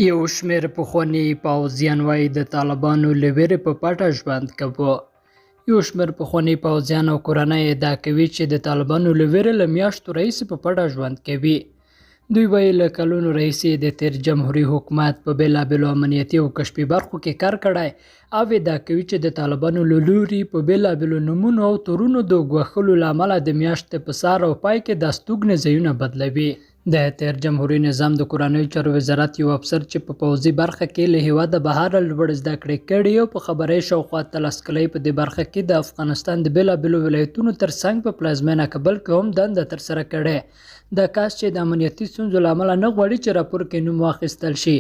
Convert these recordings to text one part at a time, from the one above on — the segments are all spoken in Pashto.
یو شمېر پخواني پوځیان وایي د طالبانو له وېرې په پټه ژوند کوي. یو شمېر پخواني پوځیان او کورنۍ ادعا کوي چې د طالبانو له وېرې له میاشتو راهیسې په پټه ژوند کوي. دوی وایي له کلونو راهیسې د تېر جمهوري حکومت په بېلابېلو امنیتي او کشفي برخو کې کار کړی او ادعا کوي چې د طالبانو له لوري په بېلابېلو نومونو او تورونو د ګواښلو له امله د میاشتې په سر او پای کې د استوګنې ځایونه بدلوي. د تېر جمهوري نظام د کورنیو چارو وزارت یو افسر چې په پوځي برخه کې له هېواده بهر لوړ زده کړې کړي او په خبرۍ شاوخوا 13 کلۍ په دې برخه کې د افغانستان د بېلابېلو ولایتونو ترڅنګ په پلازمینه کابل کې هم دنده ترسره کړې. دا کس چې د امنیتي ستونزو له امله نه غواړي چې راپور کې نوم واخیستل شي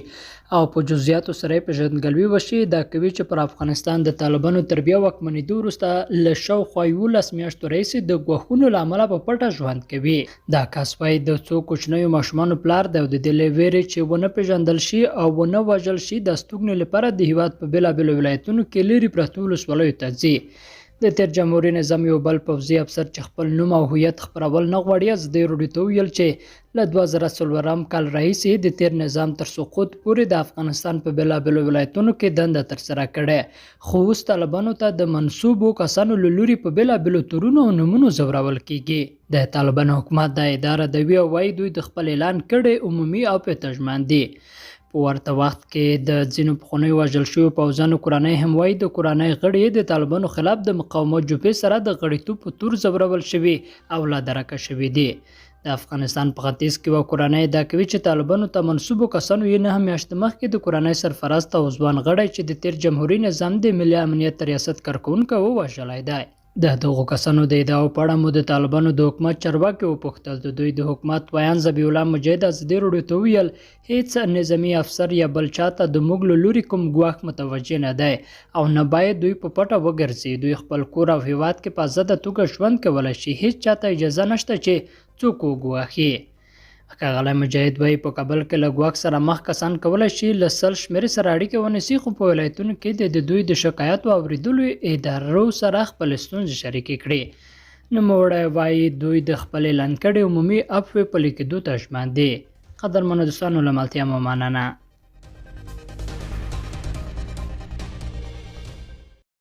او په جزئیاتو سره یې پېژندګلوي وشي، دا کوي چې پر افغانستان د طالبانو تر بیا واکمنېدو وروسته له شاوخوا 11 میاشتو راهیسې د ګواښونو له امله په پټه ژوند کوي. دا کس وایي د څو کوچنیو ماشومانو پلار دی او د دې له وېرې چې ونه پېژندل شي او ونه وژل شي د استوګنې لپاره د هېواد په بېلابېلو ولایتونو کې لرې پرتو ولسوالیو ته ځي. د تېر جمهوري نظام یو بل پوځي افسر چې خپل نوم او هویت خپرول نه غواړي ازادي راډیو ته وویل چې له 2004 کال راهیسې د تېر نظام تر سقوط پورې د افغانستان په بېلابېلو ولایتونو کې دنده ترسره کړې، خو اوس طالبانو ته د منسوبو کسانو له لوري په بېلابېلو تورونو او نومونو ځورول کېږي. د طالبانو حکومت دا ادعا ردوي او وایي دوی د خپل اعلان کړی عمومي او پېټژمن دي. په ورته وخت کې د ځینو پخوانیو وژل شویو پوځیانو کورنۍ هم وایي د کورنۍ غړي د طالبانو خلاف د مقاومت جبهې سره د غړیتوب په تور ځورول شوي او لا درکه شوي دي. د افغانستان په ختیځ کې یوه کورنۍ ادعا کوي چې طالبانو ته منسوبو کسانو یې 9 میاشتې مخکې د کورنۍ سرپرست او ځوان غړی چې د تېر جمهوري نظام د ملي امنیت ریاست کارکوونکی ووژلی دی. د دغو کسانو د ادعاو په اړه مو د طالبانو د حکومت چارواکي وپوښتل. د دوی د حکومت ویان ذبیح الله مجاهد ازادي راډیو ته وویل هیڅ نظامي افسر یا بل چاته د موږ له لوري کوم ګواښ متوجه نه دی او نه باید دوی په پټه وګرځي. دوی خپل کور او هیواد کې په ازاده توګه ژوند کولی شي، هیڅ چاته اجازه نشته چې څوک وګواښي. ښاغلی مجاهد وایي په کابل کې له ګواښ سره مخ کسان کولی شي له 100 شمېرې سره اړیکه ونیسي، خو په ولایتونو کې د دوی د شکایاتو اورېدلو ادارو سره خپلې ستونزې شریکې کړي. نوموړی وایي دوی د خپل اعلان کړي عمومي عفوې پلي کېدو ته ژمن دي. قدرمنو دوستانو له ملتیا مو مننه.